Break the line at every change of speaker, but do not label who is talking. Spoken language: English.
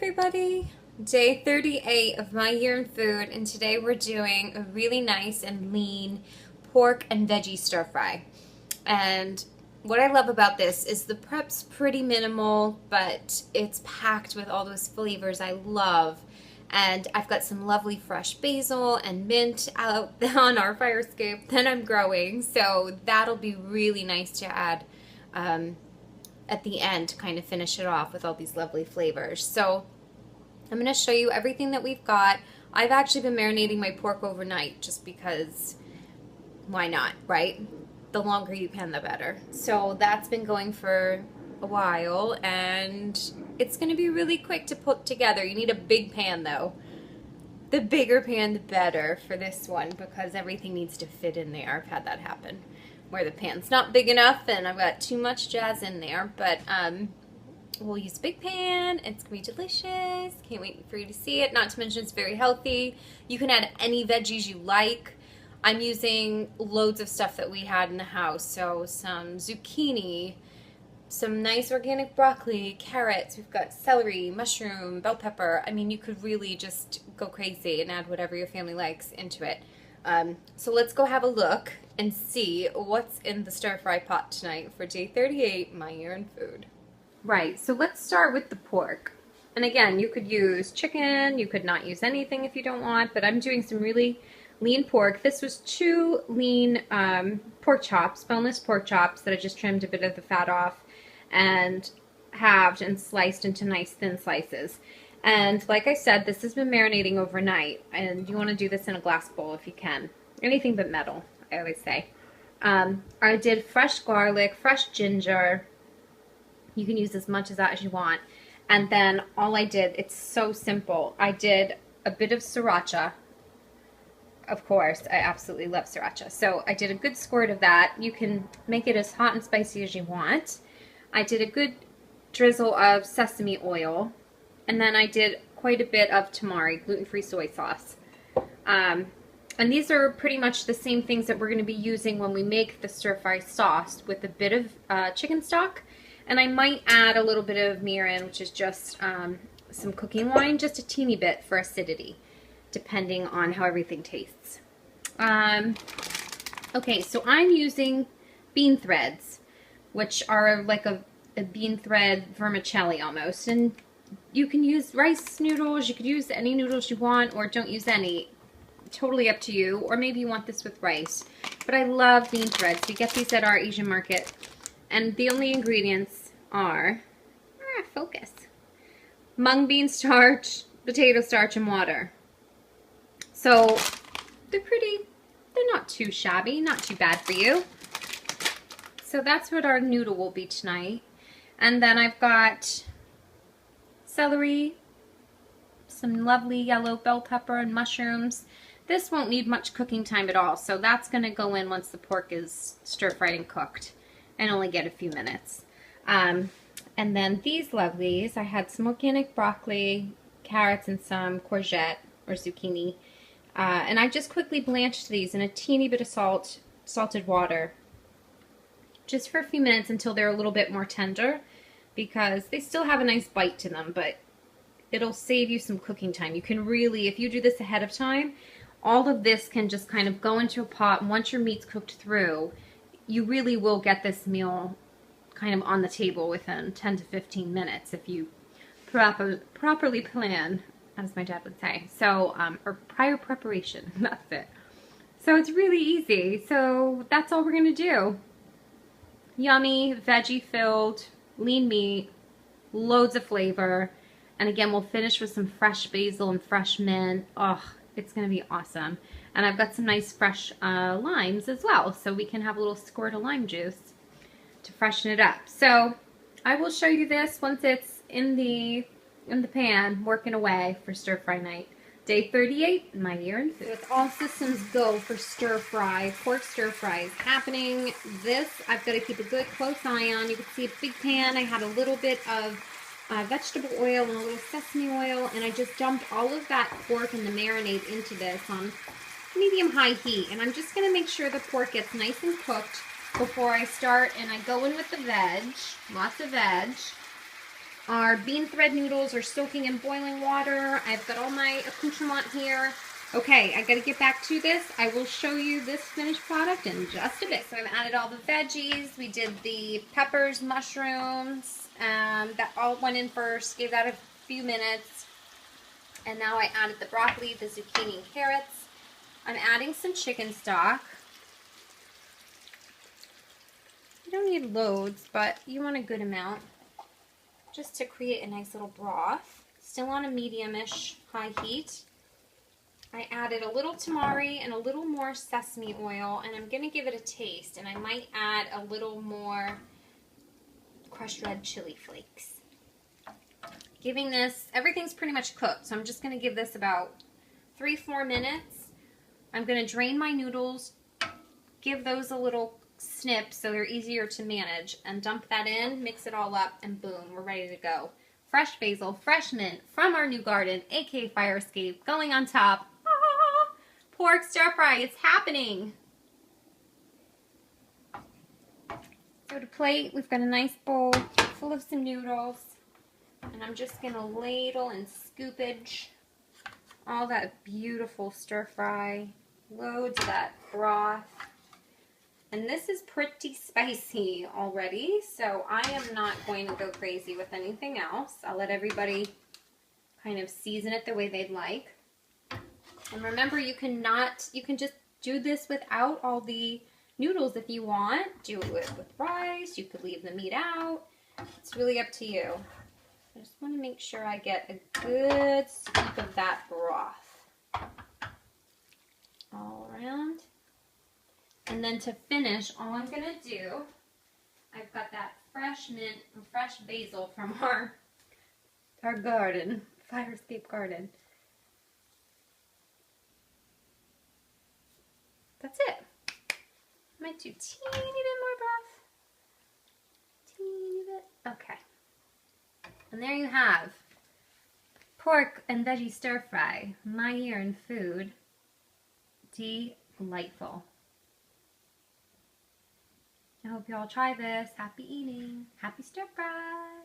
everybody! Day 38 of my year in food, and today we're doing a really nice and lean pork and veggie stir fry. And what I love about this is the prep's pretty minimal, but it's packed with all those flavors I love. And I've got some lovely fresh basil and mint out on our fire escape that I'm growing, so that'll be really nice to add at the end to kind of finish it off with all these lovely flavors. So I'm going to show you everything that we've got. I've actually been marinating my pork overnight just because why not, right? The longer you can, the better. So that's been going for a while, and it's going to be really quick to put together. You need a big pan though. The bigger pan, the better for this one, because everything needs to fit in there. I've had that happen where the pan's not big enough and I've got too much jazz in there, but we'll use a big pan. It's gonna be delicious. Can't wait for you to see it. Not to mention it's very healthy. You can add any veggies you like. I'm using loads of stuff that we had in the house. So some zucchini, some nice organic broccoli, carrots, we've got celery, mushroom, bell pepper. I mean, you could really just go crazy and add whatever your family likes into it. So let's go have a look and see what's in the stir fry pot tonight for day 38, my year in food. Right, so let's start with the pork. And again, you could use chicken, you could not use anything if you don't want, but I'm doing some really lean pork. This was 2 lean pork chops, boneless pork chops that I just trimmed a bit of the fat off and halved and sliced into nice thin slices. And like I said, this has been marinating overnight, and you want to do this in a glass bowl if you can. Anything but metal, I always say. I did fresh garlic, fresh ginger. You can use as much of that as you want. And then all I did, it's so simple. I did a bit of sriracha. Of course, I absolutely love sriracha. So I did a good squirt of that. You can make it as hot and spicy as you want. I did a good drizzle of sesame oil. And then I did quite a bit of tamari, gluten-free soy sauce. And these are pretty much the same things that we're going to be using when we make the stir-fry sauce, with a bit of chicken stock. And I might add a little bit of mirin, which is just some cooking wine, just a teeny bit for acidity, depending on how everything tastes. Okay, so I'm using bean threads, which are like a bean thread vermicelli almost. And you can use rice noodles, you could use any noodles you want, or don't use any. Totally up to you. Or maybe you want this with rice. But I love bean threads. We get these at our Asian market. And the only ingredients are, focus, mung bean starch, potato starch, and water. So they're not too shabby, not too bad for you. So that's what our noodle will be tonight. And then I've got celery, some lovely yellow bell pepper, and mushrooms. This won't need much cooking time at all, so that's going to go in once the pork is stir-fried and cooked, and only get a few minutes. And then these lovelies, I had some organic broccoli, carrots, and some courgette or zucchini. And I just quickly blanched these in a teeny bit of salted water, just for a few minutes until they're a little bit more tender, because they still have a nice bite to them, but it'll save you some cooking time. You can really, if you do this ahead of time, all of this can just kind of go into a pot. And once your meat's cooked through, you really will get this meal kind of on the table within 10 to 15 minutes if you properly plan, as my dad would say. So, or prior preparation, that's it. So it's really easy. So that's all we're going to do. Yummy, veggie-filled, lean meat, loads of flavor. And again, we'll finish with some fresh basil and fresh mint. Oh, it's going to be awesome. And I've got some nice fresh limes as well, so we can have a little squirt of lime juice to freshen it up. So I will show you this once it's in the pan, working away for stir fry night. Day 38, my year in food. With all systems go for stir fry, pork stir fry is happening. This I've got to keep a good close eye on. You can see a big pan. I had a little bit of vegetable oil and a little sesame oil, and I just dumped all of that pork and the marinade into this on medium-high heat. And I'm just going to make sure the pork gets nice and cooked before I start, and I go in with the veg, lots of veg. Our bean thread noodles are soaking in boiling water. I've got all my accoutrement here. Okay, I gotta get back to this. I will show you this finished product in just a bit. So I've added all the veggies. We did the peppers, mushrooms, that all went in first. Gave that a few minutes. And now I added the broccoli, the zucchini, and carrots. I'm adding some chicken stock. You don't need loads, but you want a good amount just to create a nice little broth. Still on a medium-ish high heat. I added a little tamari and a little more sesame oil, and I'm going to give it a taste, and I might add a little more crushed red chili flakes. Giving this, everything's pretty much cooked, so I'm just going to give this about 3-4 minutes. I'm going to drain my noodles, give those a little snip so they're easier to manage, and dump that in, mix it all up, and boom, we're ready to go. Fresh basil, fresh mint from our new garden, aka fire escape, going on top. Ah, pork stir fry, it's happening. So to plate, we've got a nice bowl full of some noodles, and I'm just going to ladle and scoopage all that beautiful stir fry, loads of that broth. And this is pretty spicy already, so I am not going to go crazy with anything else. I'll let everybody kind of season it the way they'd like. And remember, you can just do this without all the noodles if you want. Do it with rice. You could leave the meat out. It's really up to you. I just want to make sure I get a good scoop of that broth all around. And then to finish, all I'm going to do, I've got that fresh mint and fresh basil from our garden, fire escape garden. That's it. I might do a teeny bit more broth. Teeny bit. Okay. And there you have pork and veggie stir fry. My year in food. Delightful. I hope you all try this. Happy eating. Happy stir fry.